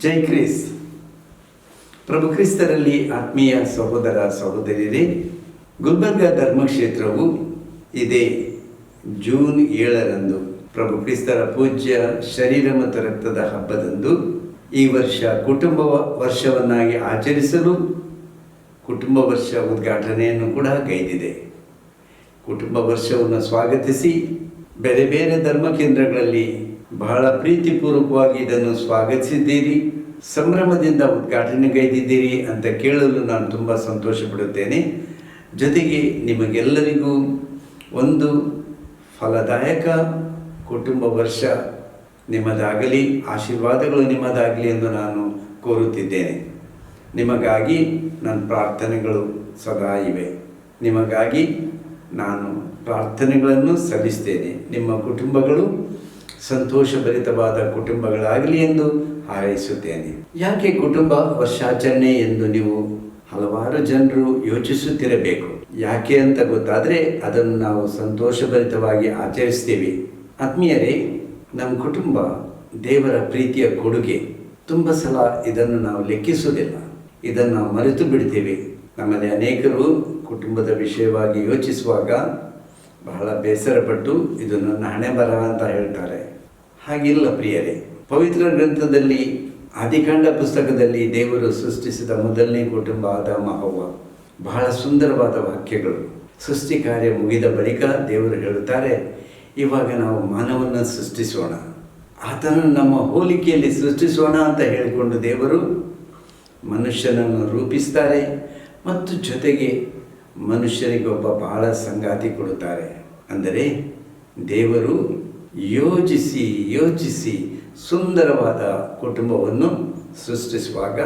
ಜೈ Chris. ಪ್ರಭು ಕ್ರಿಸ್ತರಲ್ಲಿ ಆತ್ಮೀಯ ಸಹೋದರ ಸಹೋದರಿಯರೇ, ಗುಲ್ಬರ್ಗ ಧರ್ಮಕ್ಷೇತ್ರವು ಇದೇ ಜೂನ್ 7ರಂದು ಪ್ರಭು ಕ್ರಿಸ್ತರ ಪೂಜ್ಯ ಶರೀರ ಮತ್ತು ರಕ್ತದ ಹಬ್ಬದಂದು ಈ ವರ್ಷ ಕುಟುಂಬ ವರ್ಷವನ್ನಾಗಿ ಆಚರಿಸಲು ಕುಟುಂಬ ವರ್ಷ ಉದ್ಘಾಟನೆಯನ್ನು ಕೂಡ ಗೈದಿದೆ. ಕುಟುಂಬ ವರ್ಷವನ್ನು ಸ್ವಾಗತಿಸಿ ಬೇರೆ ಬೇರೆ ಧರ್ಮ ಕೇಂದ್ರಗಳಲ್ಲಿ ಬಹಳ ಪ್ರೀತಿಪೂರ್ವಕವಾಗಿ ಇದನ್ನು ಸ್ವಾಗತಿಸಿದ್ದೀರಿ, ಸಂಭ್ರಮದಿಂದ ಉದ್ಘಾಟನೆಗೈದಿದ್ದೀರಿ ಅಂತ ಕೇಳಲು ನಾನು ತುಂಬ ಸಂತೋಷ ಪಡುತ್ತೇನೆ. ಜೊತೆಗೆ ನಿಮಗೆಲ್ಲರಿಗೂ ಒಂದು ಫಲದಾಯಕ ಕುಟುಂಬ ವರ್ಷ ನಿಮ್ಮದಾಗಲಿ, ಆಶೀರ್ವಾದಗಳು ನಿಮ್ಮದಾಗಲಿ ಎಂದು ನಾನು ಕೋರುತ್ತಿದ್ದೇನೆ. ನಿಮಗಾಗಿ ನನ್ನ ಪ್ರಾರ್ಥನೆಗಳು ಸದಾ ಇವೆ. ನಿಮಗಾಗಿ ನಾನು ಪ್ರಾರ್ಥನೆಗಳನ್ನು ಸಲ್ಲಿಸ್ತೇನೆ. ನಿಮ್ಮ ಕುಟುಂಬಗಳು ಸಂತೋಷಭರಿತವಾದ ಕುಟುಂಬಗಳಾಗಲಿ ಎಂದು ಹಾರೈಸುತ್ತೇನೆ. ಯಾಕೆ ಕುಟುಂಬ ವರ್ಷಾಚರಣೆ ಎಂದು ನೀವು ಹಲವಾರು ಜನರು ಯೋಚಿಸುತ್ತಿರಬೇಕು. ಯಾಕೆ ಅಂತ ಗೊತ್ತಾದರೆ ಅದನ್ನು ನಾವು ಸಂತೋಷಭರಿತವಾಗಿ ಆಚರಿಸ್ತೀವಿ. ಆತ್ಮೀಯರೇ, ನಮ್ಮ ಕುಟುಂಬ ದೇವರ ಪ್ರೀತಿಯ ಕೊಡುಗೆ. ತುಂಬ ಸಲ ಇದನ್ನು ನಾವು ಲೆಕ್ಕಿಸುವುದಿಲ್ಲ, ಇದನ್ನು ನಾವು ಮರೆತು ಬಿಡ್ತೀವಿ. ನಮ್ಮಲ್ಲಿ ಅನೇಕರು ಕುಟುಂಬದ ವಿಷಯವಾಗಿ ಯೋಚಿಸುವಾಗ ಬಹಳ ಬೇಸರಪಟ್ಟು ಇದು ನನ್ನ ಹಣೆ ಬರಹ ಅಂತ ಹೇಳ್ತಾರೆ. ಹಾಗಿಲ್ಲ ಪ್ರಿಯರೇ. ಪವಿತ್ರ ಗ್ರಂಥದಲ್ಲಿ ಆದಿಕಾಂಡ ಪುಸ್ತಕದಲ್ಲಿ ದೇವರು ಸೃಷ್ಟಿಸಿದ ಮೊದಲನೇ ಕುಟುಂಬ ಆದಾಮ ಹವ್ವ. ಬಹಳ ಸುಂದರವಾದ ವಾಕ್ಯಗಳು. ಸೃಷ್ಟಿ ಕಾರ್ಯ ಮುಗಿದ ಬಳಿಕ ದೇವರು ಹೇಳುತ್ತಾರೆ, ಇವಾಗ ನಾವು ಮಾನವನ ಸೃಷ್ಟಿಸೋಣ, ಆತನನ್ನು ನಮ್ಮ ಹೋಲಿಕೆಯಲ್ಲಿ ಸೃಷ್ಟಿಸೋಣ ಅಂತ ಹೇಳಿಕೊಂಡು ದೇವರು ಮನುಷ್ಯನನ್ನು ರೂಪಿಸ್ತಾರೆ ಮತ್ತು ಜೊತೆಗೆ ಮನುಷ್ಯನಿಗೊಬ್ಬ ಬಹಳ ಸಂಗಾತಿ ಕೊಡುತ್ತಾರೆ. ಅಂದರೆ ದೇವರು ಯೋಚಿಸಿ ಸುಂದರವಾದ ಕುಟುಂಬವನ್ನು ಸೃಷ್ಟಿಸುವಾಗ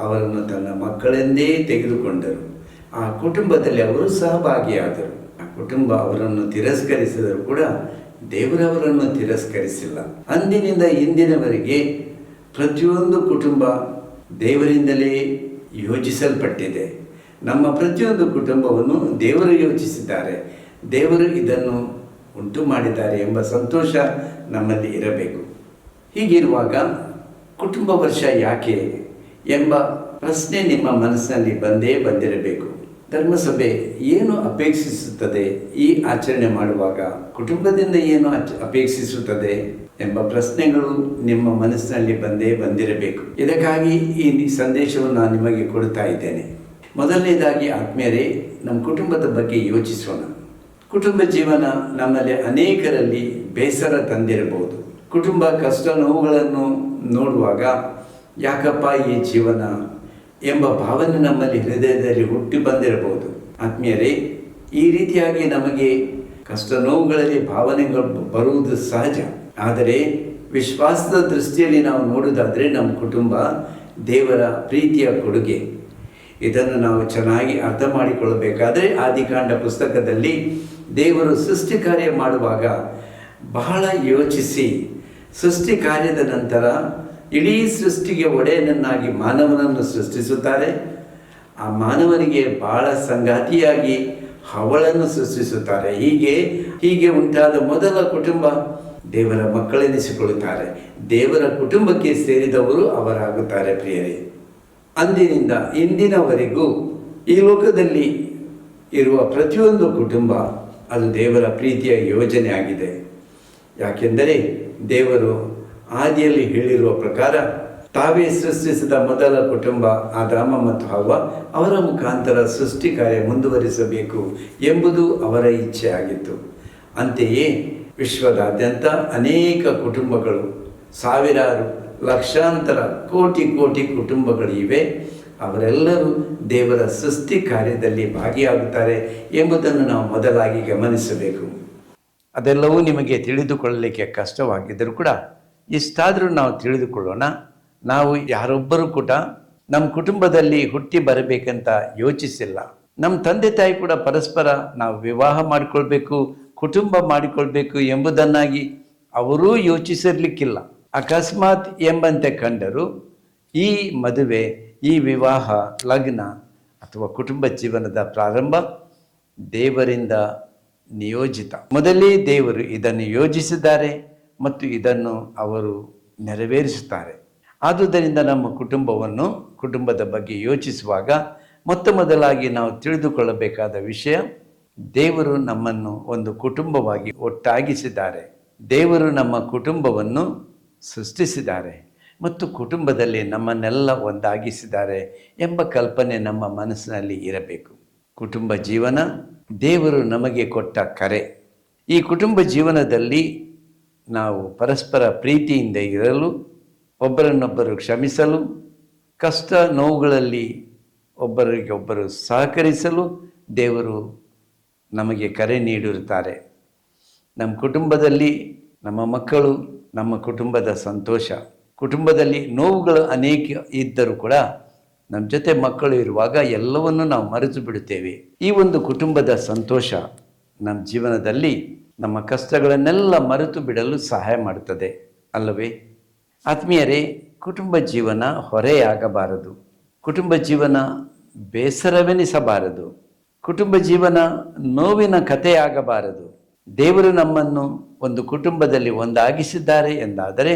ಅವರನ್ನು ತನ್ನ ಮಕ್ಕಳೆಂದೇ ತೆಗೆದುಕೊಂಡರು. ಆ ಕುಟುಂಬದಲ್ಲಿ ಅವರು ಸಹಭಾಗಿಯಾದರು. ಆ ಕುಟುಂಬ ಅವರನ್ನು ತಿರಸ್ಕರಿಸಿದರೂ ಕೂಡ ದೇವರವರನ್ನು ತಿರಸ್ಕರಿಸಿಲ್ಲ. ಅಂದಿನಿಂದ ಇಂದಿನವರೆಗೆ ಪ್ರತಿಯೊಂದು ಕುಟುಂಬ ದೇವರಿಂದಲೇ ಯೋಜಿಸಲ್ಪಟ್ಟಿದೆ. ನಮ್ಮ ಪ್ರತಿಯೊಂದು ಕುಟುಂಬವನ್ನು ದೇವರು ಯೋಚಿಸಿದ್ದಾರೆ, ದೇವರು ಇದನ್ನು ಉಂಟು ಮಾಡಿದ್ದಾರೆ ಎಂಬ ಸಂತೋಷ ನಮ್ಮಲ್ಲಿ ಇರಬೇಕು. ಹೀಗಿರುವಾಗ ಕುಟುಂಬ ವರ್ಷ ಯಾಕೆ ಎಂಬ ಪ್ರಶ್ನೆ ನಿಮ್ಮ ಮನಸ್ಸಿನಲ್ಲಿ ಬಂದಿರಬೇಕು. ಧರ್ಮಸಭೆ ಏನು ಅಪೇಕ್ಷಿಸುತ್ತದೆ ಈ ಆಚರಣೆ ಮಾಡುವಾಗ? ಕುಟುಂಬದಿಂದ ಏನು ಅಪೇಕ್ಷಿಸುತ್ತದೆ ಎಂಬ ಪ್ರಶ್ನೆಗಳು ನಿಮ್ಮ ಮನಸ್ಸಿನಲ್ಲಿ ಬಂದಿರಬೇಕು. ಇದಕ್ಕಾಗಿ ಈ ಸಂದೇಶವನ್ನು ನಾನು ನಿಮಗೆ ಕೊಡ್ತಾ ಇದ್ದೇನೆ. ಮೊದಲನೇದಾಗಿ ಆತ್ಮೀಯರೇ, ನಮ್ಮ ಕುಟುಂಬದ ಬಗ್ಗೆ ಯೋಚಿಸೋಣ. ಕುಟುಂಬ ಜೀವನ ನಮ್ಮಲ್ಲಿ ಅನೇಕರಲ್ಲಿ ಬೇಸರ ತಂದಿರಬಹುದು. ಕುಟುಂಬ ಕಷ್ಟ ನೋವುಗಳನ್ನು ನೋಡುವಾಗ ಯಾಕಪ್ಪ ಈ ಜೀವನ ಎಂಬ ಭಾವನೆ ನಮ್ಮಲ್ಲಿ ಹೃದಯದಲ್ಲಿ ಹುಟ್ಟಿ ಬಂದಿರಬಹುದು. ಆತ್ಮೀಯರೇ, ಈ ರೀತಿಯಾಗಿ ನಮಗೆ ಕಷ್ಟ ನೋವುಗಳಲ್ಲಿ ಭಾವನೆಗಳು ಬರುವುದು ಸಹಜ. ಆದರೆ ವಿಶ್ವಾಸದ ದೃಷ್ಟಿಯಲ್ಲಿ ನಾವು ನೋಡುವುದಾದರೆ ನಮ್ಮ ಕುಟುಂಬ ದೇವರ ಪ್ರೀತಿಯ ಕೊಡುಗೆ. ಇದನ್ನು ನಾವು ಚೆನ್ನಾಗಿ ಅರ್ಥ ಮಾಡಿಕೊಳ್ಳಬೇಕಾದರೆ ಆದಿಕಾಂಡ ಪುಸ್ತಕದಲ್ಲಿ ದೇವರು ಸೃಷ್ಟಿ ಕಾರ್ಯ ಮಾಡುವಾಗ ಬಹಳ ಯೋಚಿಸಿ ಸೃಷ್ಟಿ ಕಾರ್ಯದ ನಂತರ ಇಡೀ ಸೃಷ್ಟಿಗೆ ಒಡೆಯನನ್ನಾಗಿ ಮಾನವನನ್ನು ಸೃಷ್ಟಿಸುತ್ತಾರೆ. ಆ ಮಾನವನಿಗೆ ಬಹಳ ಸಂಗಾತಿಯಾಗಿ ಹವಳನ್ನು ಸೃಷ್ಟಿಸುತ್ತಾರೆ. ಹೀಗೆ ಉಂಟಾದ ಮೊದಲ ಕುಟುಂಬ ದೇವರ ಮಕ್ಕಳೆನಿಸಿಕೊಳ್ಳುತ್ತಾರೆ. ದೇವರ ಕುಟುಂಬಕ್ಕೆ ಸೇರಿದವರು ಅವರಾಗುತ್ತಾರೆ. ಪ್ರಿಯರೇ, ಅಂದಿನಿಂದ ಇಂದಿನವರೆಗೂ ಈ ಲೋಕದಲ್ಲಿ ಇರುವ ಪ್ರತಿಯೊಂದು ಕುಟುಂಬ ಅದು ದೇವರ ಪ್ರೀತಿಯ ಯೋಜನೆ ಆಗಿದೆ. ಯಾಕೆಂದರೆ ದೇವರು ಆದಿಯಲ್ಲಿ ಹೇಳಿರುವ ಪ್ರಕಾರ ತಾವೇ ಸೃಷ್ಟಿಸಿದ ಮೊದಲ ಕುಟುಂಬ ಆದಾಮ ಮತ್ತು ಹವ್ವ, ಅವರ ಮುಖಾಂತರ ಸೃಷ್ಟಿ ಕಾರ್ಯ ಮುಂದುವರಿಸಬೇಕು ಎಂಬುದು ಅವರ ಇಚ್ಛೆ ಆಗಿತ್ತು. ಅಂತೆಯೇ ವಿಶ್ವದಾದ್ಯಂತ ಅನೇಕ ಕುಟುಂಬಗಳು, ಸಾವಿರಾರು, ಲಕ್ಷಾಂತರ, ಕೋಟಿ ಕುಟುಂಬಗಳು ಇವೆ. ಅವರೆಲ್ಲರೂ ದೇವರ ಸೃಷ್ಟಿ ಕಾರ್ಯದಲ್ಲಿ ಭಾಗಿಯಾಗುತ್ತಾರೆ ಎಂಬುದನ್ನು ನಾವು ಮೊದಲಾಗಿ ಗಮನಿಸಬೇಕು. ಅದೆಲ್ಲವೂ ನಿಮಗೆ ತಿಳಿದುಕೊಳ್ಳಲಿಕ್ಕೆ ಕಷ್ಟವಾಗಿದ್ದರೂ ಕೂಡ ಇಷ್ಟಾದರೂ ನಾವು ತಿಳಿದುಕೊಳ್ಳೋಣ. ನಾವು ಯಾರೊಬ್ಬರೂ ಕೂಡ ನಮ್ಮ ಕುಟುಂಬದಲ್ಲಿ ಹುಟ್ಟಿ ಬರಬೇಕಂತ ಯೋಚಿಸಿಲ್ಲ. ನಮ್ಮ ತಂದೆ ತಾಯಿ ಕೂಡ ಪರಸ್ಪರ ನಾವು ವಿವಾಹ ಮಾಡಿಕೊಳ್ಬೇಕು, ಕುಟುಂಬ ಮಾಡಿಕೊಳ್ಬೇಕು ಎಂಬುದನ್ನಾಗಿ ಅವರೂ ಯೋಚಿಸಿರ್ಲಿಕ್ಕಿಲ್ಲ. ಅಕಸ್ಮಾತ್ ಎಂಬಂತೆ ಕಂಡರೂ ಈ ಮದುವೆ, ಈ ವಿವಾಹ, ಲಗ್ನ ಅಥವಾ ಕುಟುಂಬ ಜೀವನದ ಪ್ರಾರಂಭ ದೇವರಿಂದ ನಿಯೋಜಿತ. ಮೊದಲೇ ದೇವರು ಇದನ್ನು ಯೋಜಿಸಿದ್ದಾರೆ ಮತ್ತು ಇದನ್ನು ಅವರು ನೆರವೇರಿಸುತ್ತಾರೆ. ಆದುದರಿಂದ ನಮ್ಮ ಕುಟುಂಬದ ಬಗ್ಗೆ ಯೋಚಿಸುವಾಗ ಮೊತ್ತ ಮೊದಲಾಗಿ ನಾವು ತಿಳಿದುಕೊಳ್ಳಬೇಕಾದ ವಿಷಯ, ದೇವರು ನಮ್ಮನ್ನು ಒಂದು ಕುಟುಂಬವಾಗಿ ಒಟ್ಟಾಗಿಸಿದ್ದಾರೆ. ದೇವರು ನಮ್ಮ ಕುಟುಂಬವನ್ನು ಸೃಷ್ಟಿಸಿದ್ದಾರೆ ಮತ್ತು ಕುಟುಂಬದಲ್ಲಿ ನಮ್ಮನ್ನೆಲ್ಲ ಒಂದಾಗಿಸಿದ್ದಾರೆ ಎಂಬ ಕಲ್ಪನೆ ನಮ್ಮ ಮನಸ್ಸಿನಲ್ಲಿ ಇರಬೇಕು. ಕುಟುಂಬ ಜೀವನ ದೇವರು ನಮಗೆ ಕೊಟ್ಟ ಕರೆ. ಈ ಕುಟುಂಬ ಜೀವನದಲ್ಲಿ ನಾವು ಪರಸ್ಪರ ಪ್ರೀತಿಯಿಂದ ಇರಲು, ಒಬ್ಬರನ್ನೊಬ್ಬರು ಕ್ಷಮಿಸಲು, ಕಷ್ಟ ನೋವುಗಳಲ್ಲಿ ಒಬ್ಬರಿಗೊಬ್ಬರು ಸಹಕರಿಸಲು ದೇವರು ನಮಗೆ ಕರೆ ನೀಡಿರುತ್ತಾರೆ. ನಮ್ಮ ಕುಟುಂಬದಲ್ಲಿ ನಮ್ಮ ಮಕ್ಕಳು ನಮ್ಮ ಕುಟುಂಬದ ಸಂತೋಷ. ಕುಟುಂಬದಲ್ಲಿ ನೋವುಗಳು ಅನೇಕ ಇದ್ದರೂ ಕೂಡ ನಮ್ಮ ಜೊತೆ ಮಕ್ಕಳು ಇರುವಾಗ ಎಲ್ಲವನ್ನು ನಾವು ಮರೆತು ಬಿಡುತ್ತೇವೆ. ಈ ಒಂದು ಕುಟುಂಬದ ಸಂತೋಷ ನಮ್ಮ ಜೀವನದಲ್ಲಿ ನಮ್ಮ ಕಷ್ಟಗಳನ್ನೆಲ್ಲ ಮರೆತು ಬಿಡಲು ಸಹಾಯ ಮಾಡುತ್ತದೆ ಅಲ್ಲವೇ? ಆತ್ಮೀಯರೇ, ಕುಟುಂಬ ಜೀವನ ಹೊರೆಯಾಗಬಾರದು. ಕುಟುಂಬ ಜೀವನ ಬೇಸರವೆನಿಸಬಾರದು. ಕುಟುಂಬ ಜೀವನ ನೋವಿನ ಕಥೆಯಾಗಬಾರದು. ದೇವರು ನಮ್ಮನ್ನು ಒಂದು ಕುಟುಂಬದಲ್ಲಿ ಒಂದಾಗಿಸಿದ್ದಾರೆ ಎಂದಾದರೆ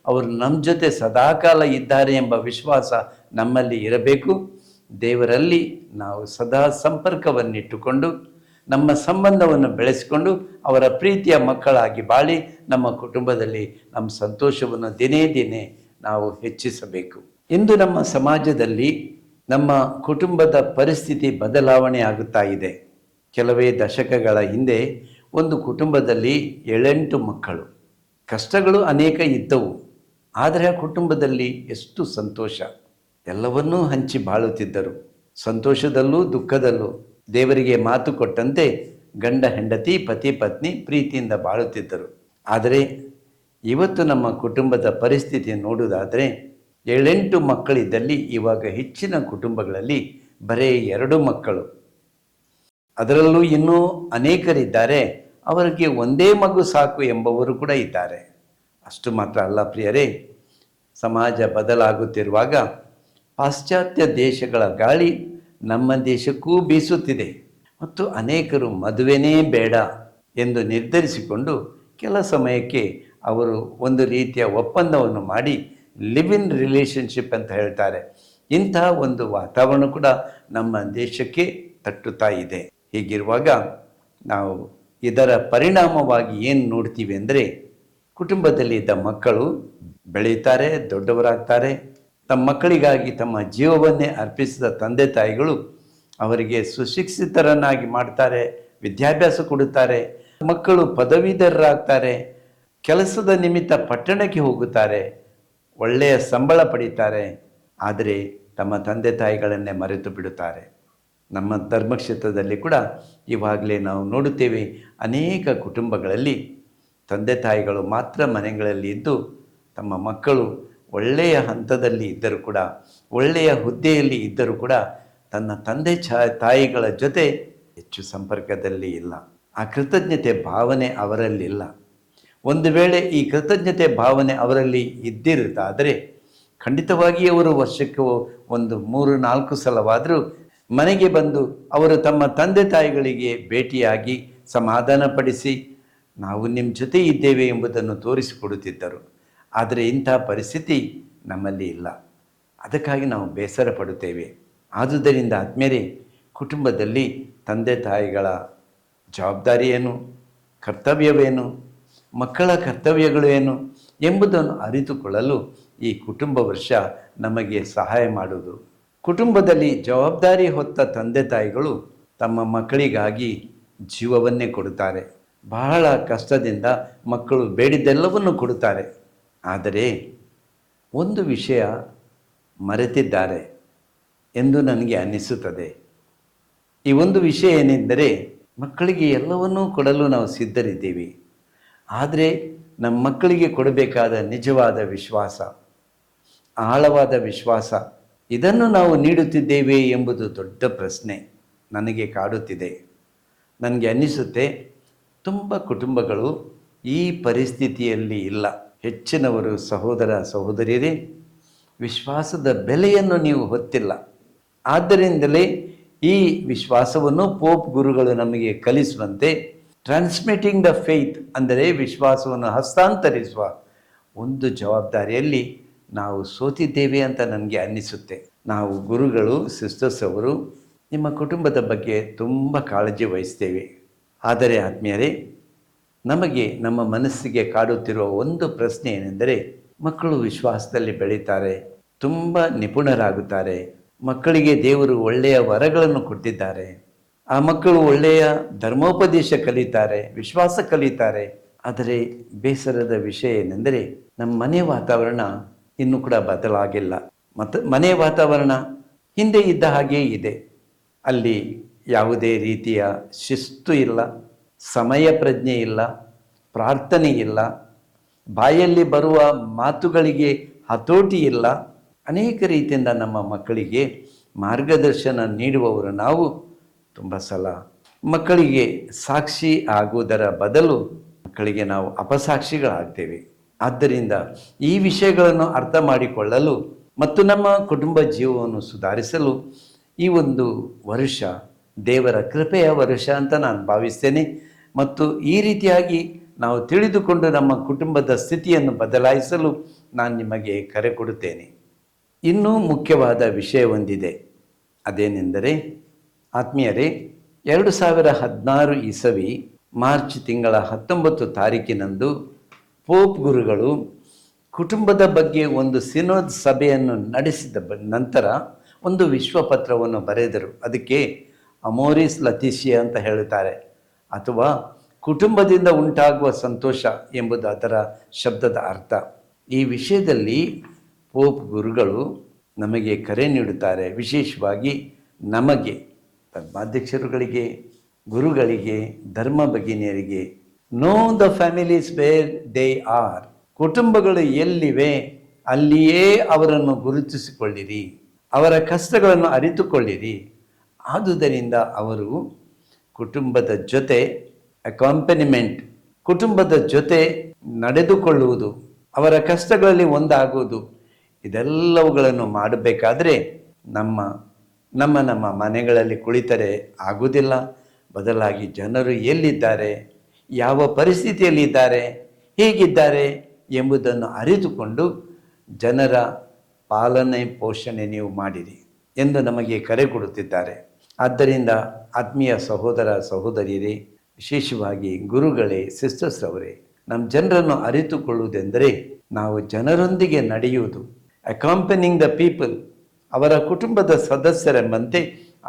ಅವರು ನಮ್ಮ ಜೊತೆ ಸದಾಕಾಲ ಇದ್ದಾರೆ ಎಂಬ ವಿಶ್ವಾಸ ನಮ್ಮಲ್ಲಿ ಇರಬೇಕು. ದೇವರಲ್ಲಿ ನಾವು ಸದಾ ಸಂಪರ್ಕವನ್ನಿಟ್ಟುಕೊಂಡು ನಮ್ಮ ಸಂಬಂಧವನ್ನು ಬೆಳೆಸಿಕೊಂಡು ಅವರ ಪ್ರೀತಿಯ ಮಕ್ಕಳಾಗಿ ಬಾಳಿ ನಮ್ಮ ಕುಟುಂಬದಲ್ಲಿ ನಮ್ಮ ಸಂತೋಷವನ್ನು ದಿನೇ ದಿನೇ ನಾವು ಹೆಚ್ಚಿಸಬೇಕು. ಇಂದು ನಮ್ಮ ಸಮಾಜದಲ್ಲಿ ನಮ್ಮ ಕುಟುಂಬದ ಪರಿಸ್ಥಿತಿ ಬದಲಾವಣೆ ಆಗುತ್ತಾ ಇದೆ. ಕೆಲವೇ ದಶಕಗಳ ಹಿಂದೆ ಒಂದು ಕುಟುಂಬದಲ್ಲಿ 7-8 ಮಕ್ಕಳು. ಕಷ್ಟಗಳು ಅನೇಕ ಇದ್ದವು, ಆದರೆ ಆ ಕುಟುಂಬದಲ್ಲಿ ಎಷ್ಟು ಸಂತೋಷ. ಎಲ್ಲವನ್ನೂ ಹಂಚಿ ಬಾಳುತ್ತಿದ್ದರು. ಸಂತೋಷದಲ್ಲೂ ದುಃಖದಲ್ಲೂ ದೇವರಿಗೆ ಮಾತು ಕೊಟ್ಟಂತೆ ಗಂಡ ಹೆಂಡತಿ ಪತಿ ಪತ್ನಿ ಪ್ರೀತಿಯಿಂದ ಬಾಳುತ್ತಿದ್ದರು. ಆದರೆ ಇವತ್ತು ನಮ್ಮ ಕುಟುಂಬದ ಪರಿಸ್ಥಿತಿ ನೋಡುವುದಾದರೆ 7-8 ಮಕ್ಕಳಿದ್ದಲ್ಲಿ ಇವಾಗ ಹೆಚ್ಚಿನ ಕುಟುಂಬಗಳಲ್ಲಿ ಬರೀ 2 ಮಕ್ಕಳು. ಅದರಲ್ಲೂ ಇನ್ನೂ ಅನೇಕರಿದ್ದಾರೆ ಅವರಿಗೆ ಒಂದೇ ಮಗು ಸಾಕು ಎಂಬವರು ಕೂಡ ಇದ್ದಾರೆ. ಅಷ್ಟು ಮಾತ್ರ ಅಲ್ಲ ಪ್ರಿಯರೇ, ಸಮಾಜ ಬದಲಾಗುತ್ತಿರುವಾಗ ಪಾಶ್ಚಾತ್ಯ ದೇಶಗಳ ಗಾಳಿ ನಮ್ಮ ದೇಶಕ್ಕೂ ಬೀಸುತ್ತಿದೆ ಮತ್ತು ಅನೇಕರು ಮದುವೆನೇ ಬೇಡ ಎಂದು ನಿರ್ಧರಿಸಿಕೊಂಡು ಕೆಲ ಸಮಯಕ್ಕೆ ಅವರು ಒಂದು ರೀತಿಯ ಒಪ್ಪಂದವನ್ನು ಮಾಡಿ ಲಿವ್ ಇನ್ ರಿಲೇಷನ್ಶಿಪ್ ಅಂತ ಹೇಳ್ತಾರೆ. ಇಂತಹ ಒಂದು ವಾತಾವರಣ ಕೂಡ ನಮ್ಮ ದೇಶಕ್ಕೆ ತಟ್ಟುತ್ತಾ ಇದೆ. ಹೀಗಿರುವಾಗ ನಾವು ಇದರ ಪರಿಣಾಮವಾಗಿ ಏನು ನೋಡ್ತೀವಿ ಅಂದರೆ, ಕುಟುಂಬದಲ್ಲಿ ಇದ್ದ ಮಕ್ಕಳು ಬೆಳೀತಾರೆ, ದೊಡ್ಡವರಾಗ್ತಾರೆ. ತಮ್ಮ ಮಕ್ಕಳಿಗಾಗಿ ತಮ್ಮ ಜೀವವನ್ನೇ ಅರ್ಪಿಸಿದ ತಂದೆ ತಾಯಿಗಳು ಅವರಿಗೆ ಸುಶಿಕ್ಷಿತರನ್ನಾಗಿ ಮಾಡ್ತಾರೆ, ವಿದ್ಯಾಭ್ಯಾಸ ಕೊಡುತ್ತಾರೆ. ಮಕ್ಕಳು ಪದವೀಧರರಾಗ್ತಾರೆ, ಕೆಲಸದ ನಿಮಿತ್ತ ಪಟ್ಟಣಕ್ಕೆ ಹೋಗುತ್ತಾರೆ, ಒಳ್ಳೆಯ ಸಂಬಳ ಪಡೀತಾರೆ. ಆದರೆ ತಮ್ಮ ತಂದೆ ತಾಯಿಗಳನ್ನೇ ಮರೆತು ಬಿಡುತ್ತಾರೆ. ನಮ್ಮ ಧರ್ಮಕ್ಷೇತ್ರದಲ್ಲಿ ಕೂಡ ಇವಾಗಲೇ ನಾವು ನೋಡುತ್ತೇವೆ, ಅನೇಕ ಕುಟುಂಬಗಳಲ್ಲಿ ತಂದೆ ತಾಯಿಗಳು ಮಾತ್ರ ಮನೆಗಳಲ್ಲಿ ಇದ್ದು ತಮ್ಮ ಮಕ್ಕಳು ಒಳ್ಳೆಯ ಹಂತದಲ್ಲಿ ಇದ್ದರೂ ಕೂಡ, ಒಳ್ಳೆಯ ಹುದ್ದೆಯಲ್ಲಿ ಇದ್ದರೂ ಕೂಡ ತನ್ನ ತಂದೆ ತಾಯಿಗಳ ಜೊತೆ ಹೆಚ್ಚು ಸಂಪರ್ಕದಲ್ಲಿ ಇಲ್ಲ. ಆ ಕೃತಜ್ಞತೆ ಭಾವನೆ ಅವರಲ್ಲಿಲ್ಲ. ಒಂದು ವೇಳೆ ಈ ಕೃತಜ್ಞತೆ ಭಾವನೆ ಅವರಲ್ಲಿ ಇದ್ದಿರುತ್ತಾದರೆ ಖಂಡಿತವಾಗಿ ಅವರು ವರ್ಷಕ್ಕೆ ಒಂದು 3-4 ಸಲವಾದರೂ ಮನೆಗೆ ಬಂದು ಅವರು ತಮ್ಮ ತಂದೆ ತಾಯಿಗಳಿಗೆ ಭೇಟಿಯಾಗಿ ಸಮಾಧಾನಪಡಿಸಿ ನಾವು ನಿಮ್ಮ ಜೊತೆ ಇದ್ದೇವೆ ಎಂಬುದನ್ನು ತೋರಿಸಿಕೊಡುತ್ತಿದ್ದರು. ಆದರೆ ಇಂಥ ಪರಿಸ್ಥಿತಿ ನಮ್ಮಲ್ಲಿ ಇಲ್ಲ. ಅದಕ್ಕಾಗಿ ನಾವು ಬೇಸರ ಪಡುತ್ತೇವೆ. ಆದುದರಿಂದ ಆದ್ಮೇಲೆ ಕುಟುಂಬದಲ್ಲಿ ತಂದೆ ತಾಯಿಗಳ ಜವಾಬ್ದಾರಿ ಏನು, ಕರ್ತವ್ಯವೇನು, ಮಕ್ಕಳ ಕರ್ತವ್ಯಗಳು ಏನು ಎಂಬುದನ್ನು ಅರಿತುಕೊಳ್ಳಲು ಈ ಕುಟುಂಬ ವರ್ಷ ನಮಗೆ ಸಹಾಯ ಮಾಡುವುದು. ಕುಟುಂಬದಲ್ಲಿ ಜವಾಬ್ದಾರಿ ಹೊತ್ತ ತಂದೆ ತಾಯಿಗಳು ತಮ್ಮ ಮಕ್ಕಳಿಗಾಗಿ ಜೀವವನ್ನೇ ಕೊಡುತ್ತಾರೆ. ಬಹಳ ಕಷ್ಟದಿಂದ ಮಕ್ಕಳು ಬೇಡಿದ್ದೆಲ್ಲವನ್ನು ಕೊಡುತ್ತಾರೆ. ಆದರೆ ಒಂದು ವಿಷಯ ಮರೆತಿದ್ದಾರೆ ಎಂದು ನನಗೆ ಅನ್ನಿಸುತ್ತದೆ. ಈ ಒಂದು ವಿಷಯ ಏನೆಂದರೆ, ಮಕ್ಕಳಿಗೆ ಎಲ್ಲವನ್ನೂ ಕೊಡಲು ನಾವು ಸಿದ್ಧರಿದ್ದೀವಿ. ಆದರೆ ನಮ್ಮ ಮಕ್ಕಳಿಗೆ ಕೊಡಬೇಕಾದ ನಿಜವಾದ ವಿಶ್ವಾಸ, ಆಳವಾದ ವಿಶ್ವಾಸ, ಇದನ್ನು ನಾವು ನೀಡುತ್ತಿದ್ದೇವೆ ಎಂಬುದು ದೊಡ್ಡ ಪ್ರಶ್ನೆ ನನಗೆ ಕಾಡುತ್ತಿದೆ. ನನಗೆ ಅನ್ನಿಸುತ್ತೆ, ತುಂಬ ಕುಟುಂಬಗಳು ಈ ಪರಿಸ್ಥಿತಿಯಲ್ಲಿ ಇಲ್ಲ. ಹೆಚ್ಚಿನವರು ಸಹೋದರ ಸಹೋದರಿಯರೇ, ವಿಶ್ವಾಸದ ಬೆಲೆಯನ್ನು ನೀವು ಹೊತ್ತಿಲ್ಲ. ಆದ್ದರಿಂದಲೇ ಈ ವಿಶ್ವಾಸವನ್ನು ಪೋಪ್ ಗುರುಗಳು ನಮಗೆ ಕಲಿಸುವಂತೆ ಟ್ರಾನ್ಸ್ಮಿಟಿಂಗ್ ದ ಫೇತ್ ಅಂದರೆ ವಿಶ್ವಾಸವನ್ನು ಹಸ್ತಾಂತರಿಸುವ ಒಂದು ಜವಾಬ್ದಾರಿಯಲ್ಲಿ ನಾವು ಸೋತಿದ್ದೇವೆ ಅಂತ ನನಗೆ ಅನ್ನಿಸುತ್ತೆ. ನಾವು ಗುರುಗಳು, ಸಿಸ್ಟರ್ಸ್ ಅವರು ನಿಮ್ಮ ಕುಟುಂಬದ ಬಗ್ಗೆ ತುಂಬ ಕಾಳಜಿ ವಹಿಸ್ತೇವೆ. ಆದರೆ ಆತ್ಮೀಯರೇ, ನಮಗೆ ನಮ್ಮ ಮನಸ್ಸಿಗೆ ಕಾಡುತ್ತಿರುವ ಒಂದು ಪ್ರಶ್ನೆ ಏನೆಂದರೆ, ಮಕ್ಕಳು ವಿಶ್ವಾಸದಲ್ಲಿ ಬೆಳೀತಾರೆ, ತುಂಬ ನಿಪುಣರಾಗುತ್ತಾರೆ, ಮಕ್ಕಳಿಗೆ ದೇವರು ಒಳ್ಳೆಯ ವರಗಳನ್ನು ಕೊಟ್ಟಿದ್ದಾರೆ, ಆ ಮಕ್ಕಳು ಒಳ್ಳೆಯ ಧರ್ಮೋಪದೇಶ ಕಲಿತಾರೆ, ವಿಶ್ವಾಸ ಕಲಿತಾರೆ. ಆದರೆ ಬೇಸರದ ವಿಷಯ ಏನೆಂದರೆ, ನಮ್ಮ ಮನೆ ವಾತಾವರಣ ಇನ್ನೂ ಕೂಡ ಬದಲಾಗಿಲ್ಲ. ಮತ್ತು ಮನೆ ವಾತಾವರಣ ಹಿಂದೆ ಇದ್ದ ಹಾಗೆಯೇ ಇದೆ. ಅಲ್ಲಿ ಯಾವುದೇ ರೀತಿಯ ಶಿಸ್ತು ಇಲ್ಲ, ಸಮಯ ಪ್ರಜ್ಞೆ ಇಲ್ಲ, ಪ್ರಾರ್ಥನೆ ಇಲ್ಲ, ಬಾಯಲ್ಲಿ ಬರುವ ಮಾತುಗಳಿಗೆ ಹತೋಟಿ ಇಲ್ಲ. ಅನೇಕ ರೀತಿಯಿಂದ ನಮ್ಮ ಮಕ್ಕಳಿಗೆ ಮಾರ್ಗದರ್ಶನ ನೀಡುವವರು ನಾವು ತುಂಬ ಸಲ ಮಕ್ಕಳಿಗೆ ಸಾಕ್ಷಿ ಆಗುವುದರ ಬದಲು ಮಕ್ಕಳಿಗೆ ನಾವು ಅಪಸಾಕ್ಷಿಗಳಾಗ್ತೇವೆ. ಆದ್ದರಿಂದ ಈ ವಿಷಯಗಳನ್ನು ಅರ್ಥ ಮಾಡಿಕೊಳ್ಳಲು ಮತ್ತು ನಮ್ಮ ಕುಟುಂಬ ಜೀವವನ್ನು ಸುಧಾರಿಸಲು ಈ ಒಂದು ವರ್ಷ ದೇವರ ಕೃಪೆಯ ವರ್ಷ ಅಂತ ನಾನು ಭಾವಿಸ್ತೇನೆ. ಮತ್ತು ಈ ರೀತಿಯಾಗಿ ನಾವು ತಿಳಿದುಕೊಂಡು ನಮ್ಮ ಕುಟುಂಬದ ಸ್ಥಿತಿಯನ್ನು ಬದಲಾಯಿಸಲು ನಾನು ನಿಮಗೆ ಕರೆ ಕೊಡುತ್ತೇನೆ. ಇನ್ನೂ ಮುಖ್ಯವಾದ ವಿಷಯ ಒಂದಿದೆ. ಅದೇನೆಂದರೆ, ಆತ್ಮೀಯರೇ, 2016 ಇಸವಿ ಮಾರ್ಚ್ ತಿಂಗಳ 19 ತಾರೀಕಿನಂದು ಪೋಪ್ ಗುರುಗಳು ಕುಟುಂಬದ ಬಗ್ಗೆ ಒಂದು ಸಿನೋದ್ ಸಭೆಯನ್ನು ನಡೆಸಿದ ನಂತರ ಒಂದು ವಿಶ್ವಪತ್ರವನ್ನು ಬರೆದರು. ಅದಕ್ಕೆ ಅಮೋರಿಸ್ ಲತೀಶಿಯಾ ಅಂತ ಹೇಳುತ್ತಾರೆ, ಅಥವಾ ಕುಟುಂಬದಿಂದ ಉಂಟಾಗುವ ಸಂತೋಷ ಎಂಬುದು ಅದರ ಶಬ್ದದ ಅರ್ಥ. ಈ ವಿಷಯದಲ್ಲಿ ಪೋಪ್ ಗುರುಗಳು ನಮಗೆ ಕರೆ ನೀಡುತ್ತಾರೆ, ವಿಶೇಷವಾಗಿ ನಮಗೆ, ಧರ್ಮಾಧ್ಯಕ್ಷರುಗಳಿಗೆ, ಗುರುಗಳಿಗೆ, ಧರ್ಮ ಭಗಿನಿಯರಿಗೆ. Know the families where they are. ಕುಟುಂಬಗಳು ಎಲ್ಲಿವೆ ಅಲ್ಲಿಯೇ ಅವರನ್ನು ಗುರುತಿಸಿಕೊಳ್ಳಿರಿ, ಅವರ ಕಷ್ಟಗಳನ್ನು ಅರಿತುಕೊಳ್ಳಿರಿ. ಆದುದರಿಂದ ಅವರು ಕುಟುಂಬದ ಜೊತೆ ಅಕಾಂಪನಿಮೆಂಟ್, ಕುಟುಂಬದ ಜೊತೆ ನಡೆದುಕೊಳ್ಳುವುದು, ಅವರ ಕಷ್ಟಗಳಲ್ಲಿ ಒಂದಾಗುವುದು, ಇದೆಲ್ಲವುಗಳನ್ನು ಮಾಡಬೇಕಾದರೆ ನಮ್ಮ ಮನೆಗಳಲ್ಲಿ ಕುಳಿತರೆ ಆಗುವುದಿಲ್ಲ. ಬದಲಾಗಿ ಜನರು ಎಲ್ಲಿದ್ದಾರೆ, ಯಾವ ಪರಿಸ್ಥಿತಿಯಲ್ಲಿದ್ದಾರೆ, ಹೇಗಿದ್ದಾರೆ ಎಂಬುದನ್ನು ಅರಿತುಕೊಂಡು ಜನರ ಪಾಲನೆ ಪೋಷಣೆ ನೀವು ಮಾಡಿರಿ ಎಂದು ನಮಗೆ ಕರೆ ಕೊಡುತ್ತಿದ್ದಾರೆ. ಆದ್ದರಿಂದ ಆತ್ಮೀಯ ಸಹೋದರ ಸಹೋದರಿಯರೇ, ವಿಶೇಷವಾಗಿ ಗುರುಗಳೇ, ಸಿಸ್ಟರ್ಸ್ ಅವರೇ, ನಮ್ಮ ಜನರನ್ನು ಅರಿತುಕೊಳ್ಳುವುದೆಂದರೆ ನಾವು ಜನರೊಂದಿಗೆ ನಡೆಯುವುದು, ಅಕಾಂಪನಿಂಗ್ ದ ಪೀಪಲ್, ಅವರ ಕುಟುಂಬದ ಸದಸ್ಯರೆಂಬಂತೆ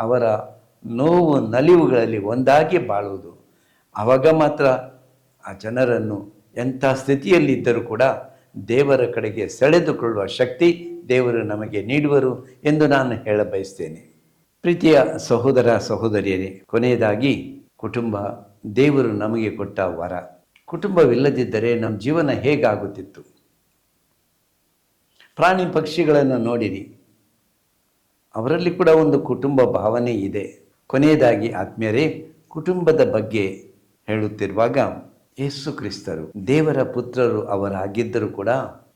ಅವರ ನೋವು ನಲಿವುಗಳಲ್ಲಿ ಒಂದಾಗಿ ಬಾಳುವುದು. ಆವಾಗ ಮಾತ್ರ ಆ ಜನರನ್ನು ಎಂಥ ಸ್ಥಿತಿಯಲ್ಲಿದ್ದರೂ ಕೂಡ ದೇವರ ಕಡೆಗೆ ಸೆಳೆದುಕೊಳ್ಳುವ ಶಕ್ತಿ ದೇವರು ನಮಗೆ ನೀಡುವರು ಎಂದು ನಾನು ಹೇಳ ಬಯಸ್ತೇನೆ. ಪ್ರೀತಿಯ ಸಹೋದರ ಸಹೋದರಿಯರೇ, ಕೊನೆಯದಾಗಿ ಕುಟುಂಬ ದೇವರು ನಮಗೆ ಕೊಟ್ಟ ವರ. ಕುಟುಂಬವಿಲ್ಲದಿದ್ದರೆ ನಮ್ಮ ಜೀವನ ಹೇಗಾಗುತ್ತಿತ್ತು? ಪ್ರಾಣಿ ಪಕ್ಷಿಗಳನ್ನು ನೋಡಿರಿ, ಅವರಲ್ಲಿ ಕೂಡ ಒಂದು ಕುಟುಂಬ ಭಾವನೆ ಇದೆ. ಕೊನೆಯದಾಗಿ ಆತ್ಮೀಯರೇ, ಕುಟುಂಬದ ಬಗ್ಗೆ ಹೇಳುತ್ತಿರುವಾಗ ಯೇಸು ಕ್ರಿಸ್ತರು ದೇವರ ಪುತ್ರರು ಅವರಾಗಿದ್ದರೂ ಕೂಡ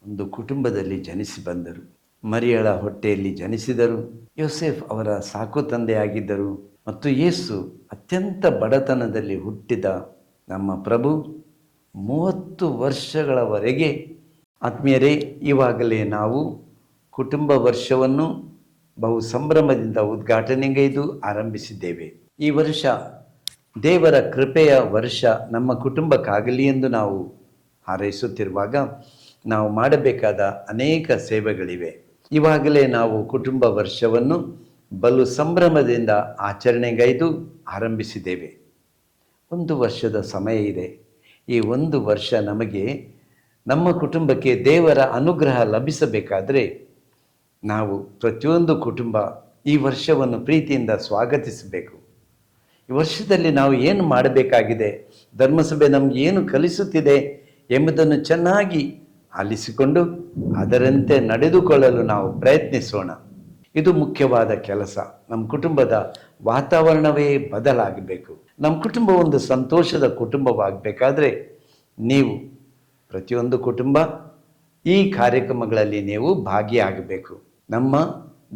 ಒಂದು ಕುಟುಂಬದಲ್ಲಿ ಜನಿಸಿ ಬಂದರು. ಮರಿಯಳ ಹೊಟ್ಟೆಯಲ್ಲಿ ಜನಿಸಿದರು. ಯೋಸೆಫ್ ಅವರ ಸಾಕು ತಂದೆಯಾಗಿದ್ದರು. ಮತ್ತು ಯೇಸು ಅತ್ಯಂತ ಬಡತನದಲ್ಲಿ ಹುಟ್ಟಿದ ನಮ್ಮ ಪ್ರಭು 30 ವರ್ಷಗಳವರೆಗೆ, ಆತ್ಮೀಯರೇ, ಇವಾಗಲೇ ನಾವು ಕುಟುಂಬ ವರ್ಷವನ್ನು ಬಹು ಸಂಭ್ರಮದಿಂದ ಉದ್ಘಾಟನೆಗೈದು ಆರಂಭಿಸಿದ್ದೇವೆ. ಈ ವರ್ಷ ದೇವರ ಕೃಪೆಯ ವರ್ಷ ನಮ್ಮ ಕುಟುಂಬಕ್ಕಾಗಲಿ ಎಂದು ನಾವು ಹಾರೈಸುತ್ತಿರುವಾಗ ನಾವು ಮಾಡಬೇಕಾದ ಅನೇಕ ಸೇವೆಗಳಿವೆ. ಇವಾಗಲೇ ನಾವು ಕುಟುಂಬ ವರ್ಷವನ್ನು ಬಲು ಸಂಭ್ರಮದಿಂದ ಆಚರಣೆಗೈದು ಆರಂಭಿಸಿದ್ದೇವೆ. 1 ವರ್ಷದ ಸಮಯ ಇದೆ. ಈ 1 ವರ್ಷ ನಮಗೆ, ನಮ್ಮ ಕುಟುಂಬಕ್ಕೆ ದೇವರ ಅನುಗ್ರಹ ಲಭಿಸಬೇಕಾದರೆ ನಾವು ಪ್ರತಿಯೊಂದು ಕುಟುಂಬ ಈ ವರ್ಷವನ್ನು ಪ್ರೀತಿಯಿಂದ ಸ್ವಾಗತಿಸಬೇಕು. ಈ ವರ್ಷದಲ್ಲಿ ನಾವು ಏನು ಮಾಡಬೇಕಾಗಿದೆ, ಧರ್ಮಸಭೆ ನಮಗೆ ಏನು ಕಲಿಸುತ್ತಿದೆ ಎಂಬುದನ್ನು ಚೆನ್ನಾಗಿ ಆಲಿಸಿಕೊಂಡು ಅದರಂತೆ ನಡೆದುಕೊಳ್ಳಲು ನಾವು ಪ್ರಯತ್ನಿಸೋಣ. ಇದು ಮುಖ್ಯವಾದ ಕೆಲಸ. ನಮ್ಮ ಕುಟುಂಬದ ವಾತಾವರಣವೇ ಬದಲಾಗಬೇಕು. ನಮ್ಮ ಕುಟುಂಬ ಒಂದು ಸಂತೋಷದ ಕುಟುಂಬವಾಗಬೇಕಾದ್ರೆ ನೀವು ಪ್ರತಿಯೊಂದು ಕುಟುಂಬ ಈ ಕಾರ್ಯಕ್ರಮಗಳಲ್ಲಿ ನೀವು ಭಾಗಿಯಾಗಬೇಕು. ನಮ್ಮ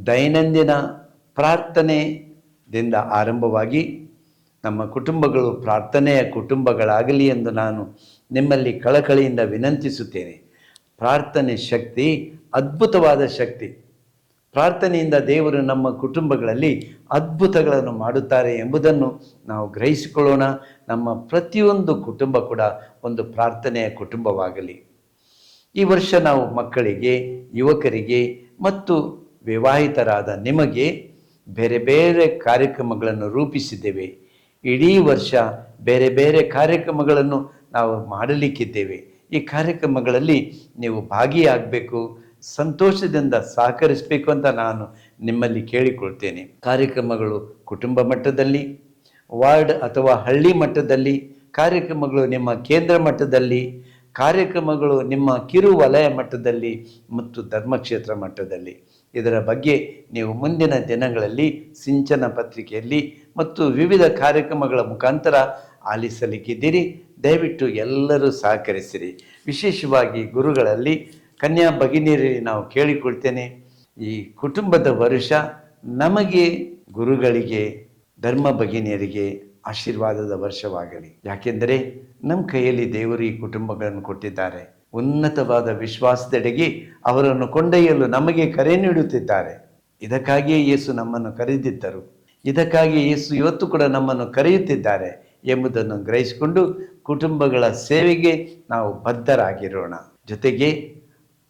ದೈನಂದಿನ ಪ್ರಾರ್ಥನೆಯಿಂದ ಆರಂಭವಾಗಿ ನಮ್ಮ ಕುಟುಂಬಗಳು ಪ್ರಾರ್ಥನೆಯ ಕುಟುಂಬಗಳಾಗಲಿ ಎಂದು ನಾನು ನಿಮ್ಮಲ್ಲಿ ಕಳಕಳಿಯಿಂದ ವಿನಂತಿಸುತ್ತೇನೆ. ಪ್ರಾರ್ಥನೆ ಶಕ್ತಿ ಅದ್ಭುತವಾದ ಶಕ್ತಿ. ಪ್ರಾರ್ಥನೆಯಿಂದ ದೇವರು ನಮ್ಮ ಕುಟುಂಬಗಳಲ್ಲಿ ಅದ್ಭುತಗಳನ್ನು ಮಾಡುತ್ತಾರೆ ಎಂಬುದನ್ನು ನಾವು ಗ್ರಹಿಸಿಕೊಳ್ಳೋಣ. ನಮ್ಮ ಪ್ರತಿಯೊಂದು ಕುಟುಂಬ ಕೂಡ ಒಂದು ಪ್ರಾರ್ಥನೆಯ ಕುಟುಂಬವಾಗಲಿ. ಈ ವರ್ಷ ನಾವು ಮಕ್ಕಳಿಗೆ, ಯುವಕರಿಗೆ ಮತ್ತು ವಿವಾಹಿತರಾದ ನಿಮಗೆ ಬೇರೆ ಬೇರೆ ಕಾರ್ಯಕ್ರಮಗಳನ್ನು ರೂಪಿಸಿದ್ದೇವೆ. ಇಡೀ ವರ್ಷ ಬೇರೆ ಬೇರೆ ಕಾರ್ಯಕ್ರಮಗಳನ್ನು ನಾವು ಮಾಡಲಿಕ್ಕಿದ್ದೇವೆ. ಈ ಕಾರ್ಯಕ್ರಮಗಳಲ್ಲಿ ನೀವು ಭಾಗಿಯಾಗಬೇಕು, ಸಂತೋಷದಿಂದ ಸಹಕರಿಸಬೇಕು ಅಂತ ನಾನು ನಿಮ್ಮಲ್ಲಿ ಕೇಳಿಕೊಳ್ತೇನೆ. ಕಾರ್ಯಕ್ರಮಗಳು ಕುಟುಂಬ ಮಟ್ಟದಲ್ಲಿ, ವಾರ್ಡ್ ಅಥವಾ ಹಳ್ಳಿ ಮಟ್ಟದಲ್ಲಿ, ಕಾರ್ಯಕ್ರಮಗಳು ನಿಮ್ಮ ಕೇಂದ್ರ ಮಟ್ಟದಲ್ಲಿ, ಕಾರ್ಯಕ್ರಮಗಳು ನಿಮ್ಮ ಕಿರು ವಲಯ ಮಟ್ಟದಲ್ಲಿ ಮತ್ತು ಧರ್ಮಕ್ಷೇತ್ರ ಮಟ್ಟದಲ್ಲಿ. ಇದರ ಬಗ್ಗೆ ನೀವು ಮುಂದಿನ ದಿನಗಳಲ್ಲಿ ಸಿಂಚನ ಪತ್ರಿಕೆಯಲ್ಲಿ ಮತ್ತು ವಿವಿಧ ಕಾರ್ಯಕ್ರಮಗಳ ಮುಖಾಂತರ ಆಲಿಸಲಿಕ್ಕಿದ್ದೀರಿ. ದಯವಿಟ್ಟು ಎಲ್ಲರೂ ಸಹಕರಿಸಿರಿ. ವಿಶೇಷವಾಗಿ ಗುರುಗಳಲ್ಲಿ, ಕನ್ಯಾ ಭಗಿನಿಯರಲ್ಲಿ ನಾವು ಕೇಳಿಕೊಳ್ತೇನೆ, ಈ ಕುಟುಂಬದ ವರುಷ ನಮಗೆ, ಗುರುಗಳಿಗೆ, ಧರ್ಮ ಭಗಿನಿಯರಿಗೆ ಆಶೀರ್ವಾದದ ವರ್ಷವಾಗಲಿ. ಯಾಕೆಂದರೆ ನಮ್ಮ ಕೈಯಲ್ಲಿ ದೇವರು ಈ ಕುಟುಂಬಗಳನ್ನು ಕೊಟ್ಟಿದ್ದಾರೆ. ಉನ್ನತವಾದ ವಿಶ್ವಾಸದೆಡೆಗೆ ಅವರನ್ನು ಕೊಂಡೊಯ್ಯಲು ನಮಗೆ ಕರೆ ನೀಡುತ್ತಿದ್ದಾರೆ. ಇದಕ್ಕಾಗಿಯೇ ಯೇಸು ನಮ್ಮನ್ನು ಕರೆದಿದ್ದರು. ಇದಕ್ಕಾಗಿ ಯೇಸು ಇವತ್ತು ಕೂಡ ನಮ್ಮನ್ನು ಕರೆಯುತ್ತಿದ್ದಾರೆ ಎಂಬುದನ್ನು ಗ್ರಹಿಸಿಕೊಂಡು ಕುಟುಂಬಗಳ ಸೇವೆಗೆ ನಾವು ಬದ್ಧರಾಗಿರೋಣ. ಜೊತೆಗೆ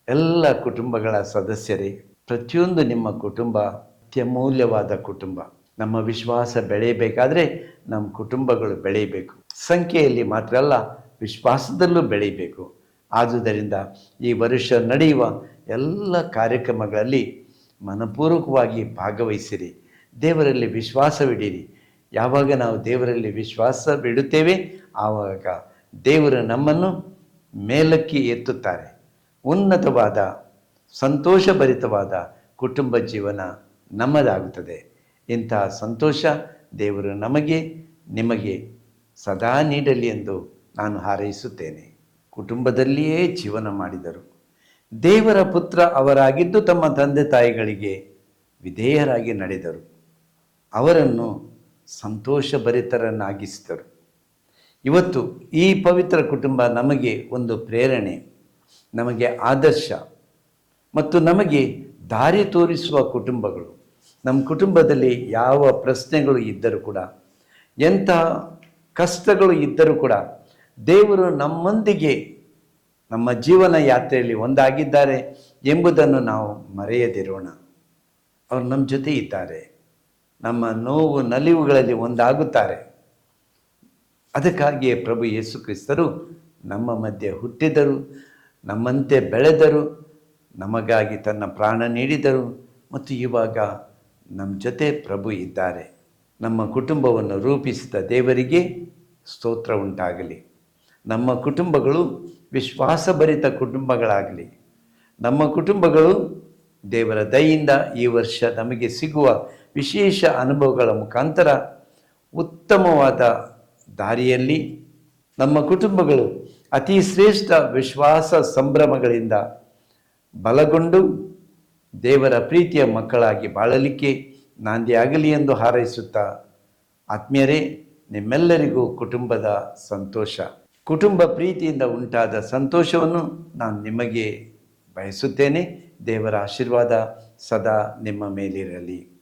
ಎಲ್ಲ ಕುಟುಂಬಗಳ ಸದಸ್ಯರೇ, ಪ್ರತಿಯೊಂದು ನಿಮ್ಮ ಕುಟುಂಬ ಅತ್ಯಮೂಲ್ಯವಾದ ಕುಟುಂಬ. ನಮ್ಮ ವಿಶ್ವಾಸ ಬೆಳೆಯಬೇಕಾದ್ರೆ ನಮ್ಮ ಕುಟುಂಬಗಳು ಬೆಳೆಯಬೇಕು. ಸಂಖ್ಯೆಯಲ್ಲಿ ಮಾತ್ರ ಅಲ್ಲ, ವಿಶ್ವಾಸದಲ್ಲೂ ಬೆಳೆಯಬೇಕು. ಆದುದರಿಂದ ಈ ವರ್ಷ ನಡೆಯುವ ಎಲ್ಲ ಕಾರ್ಯಕ್ರಮಗಳಲ್ಲಿ ಮನಪೂರ್ವಕವಾಗಿ ಭಾಗವಹಿಸಿರಿ. ದೇವರಲ್ಲಿ ವಿಶ್ವಾಸವಿಡಿರಿ. ಯಾವಾಗ ನಾವು ದೇವರಲ್ಲಿ ವಿಶ್ವಾಸವಿಡುತ್ತೇವೆ ಆವಾಗ ದೇವರು ನಮ್ಮನ್ನು ಮೇಲಕ್ಕೆ ಎತ್ತುತ್ತಾರೆ. ಉನ್ನತವಾದ ಸಂತೋಷಭರಿತವಾದ ಕುಟುಂಬ ಜೀವನ ನಮ್ಮದಾಗುತ್ತದೆ. ಇಂತಹ ಸಂತೋಷ ದೇವರು ನಮಗೆ, ನಿಮಗೆ ಸದಾ ನೀಡಲಿ ಎಂದು ನಾನು ಹಾರೈಸುತ್ತೇನೆ. ಕುಟುಂಬದಲ್ಲಿಯೇ ಜೀವನ ಮಾಡಿದರು. ದೇವರ ಪುತ್ರ ಅವರಾಗಿದ್ದು ತಮ್ಮ ತಂದೆ ತಾಯಿಗಳಿಗೆ ವಿಧೇಯರಾಗಿ ನಡೆದರು. ಅವರನ್ನು ಸಂತೋಷಭರಿತರನ್ನಾಗಿಸಿದರು. ಇವತ್ತು ಈ ಪವಿತ್ರ ಕುಟುಂಬ ನಮಗೆ ಒಂದು ಪ್ರೇರಣೆ, ನಮಗೆ ಆದರ್ಶ ಮತ್ತು ನಮಗೆ ದಾರಿ ತೋರಿಸುವ ಕುಟುಂಬಗಳು. ನಮ್ಮ ಕುಟುಂಬದಲ್ಲಿ ಯಾವ ಪ್ರಶ್ನೆಗಳು ಇದ್ದರೂ ಕೂಡ, ಎಂಥ ಕಷ್ಟಗಳು ಇದ್ದರೂ ಕೂಡ ದೇವರು ನಮ್ಮೊಂದಿಗೆ ನಮ್ಮ ಜೀವನ ಯಾತ್ರೆಯಲ್ಲಿ ಒಂದಾಗಿದ್ದಾರೆ ಎಂಬುದನ್ನು ನಾವು ಮರೆಯದಿರೋಣ. ಅವರು ನಮ್ಮ ಜೊತೆ ಇದ್ದಾರೆ. ನಮ್ಮ ನೋವು ನಲಿವುಗಳಲ್ಲಿ ಒಂದಾಗುತ್ತಾರೆ. ಅದಕ್ಕಾಗಿಯೇ ಪ್ರಭು ಯೇಸು ಕ್ರಿಸ್ತರು ನಮ್ಮ ಮಧ್ಯೆ ಹುಟ್ಟಿದರು, ನಮ್ಮಂತೆ ಬೆಳೆದರು, ನಮಗಾಗಿ ತನ್ನ ಪ್ರಾಣ ನೀಡಿದರು ಮತ್ತು ಇವಾಗ ನಮ್ಮ ಜೊತೆ ಪ್ರಭು ಇದ್ದಾರೆ. ನಮ್ಮ ಕುಟುಂಬವನ್ನು ರೂಪಿಸಿದ ದೇವರಿಗೆ ಸ್ತೋತ್ರ ಉಂಟಾಗಲಿ. ನಮ್ಮ ಕುಟುಂಬಗಳು ವಿಶ್ವಾಸಭರಿತ ಕುಟುಂಬಗಳಾಗಲಿ. ನಮ್ಮ ಕುಟುಂಬಗಳು ದೇವರ ದಯೆಯಿಂದ ಈ ವರ್ಷ ನಮಗೆ ಸಿಗುವ ವಿಶೇಷ ಅನುಭವಗಳ ಮುಖಾಂತರ ಉತ್ತಮವಾದ ದಾರಿಯಲ್ಲಿ, ನಮ್ಮ ಕುಟುಂಬಗಳು ಅತಿ ಶ್ರೇಷ್ಠ ವಿಶ್ವಾಸ ಸಂಭ್ರಮಗಳಿಂದ ಬಲಗೊಂಡು ದೇವರ ಪ್ರೀತಿಯ ಮಕ್ಕಳಾಗಿ ಬಾಳಲಿಕ್ಕೆ ನಾಂದಿಯಾಗಲಿ ಎಂದು ಹಾರೈಸುತ್ತಾ, ಆತ್ಮೀಯರೇ, ನಿಮ್ಮೆಲ್ಲರಿಗೂ ಕುಟುಂಬದ ಸಂತೋಷ, ಕುಟುಂಬ ಪ್ರೀತಿಯಿಂದ ಉಂಟಾದ ಸಂತೋಷವನ್ನು ನಾನು ನಿಮಗೆ ಬಯಸುತ್ತೇನೆ. ದೇವರ ಆಶೀರ್ವಾದ ಸದಾ ನಿಮ್ಮ ಮೇಲಿರಲಿ.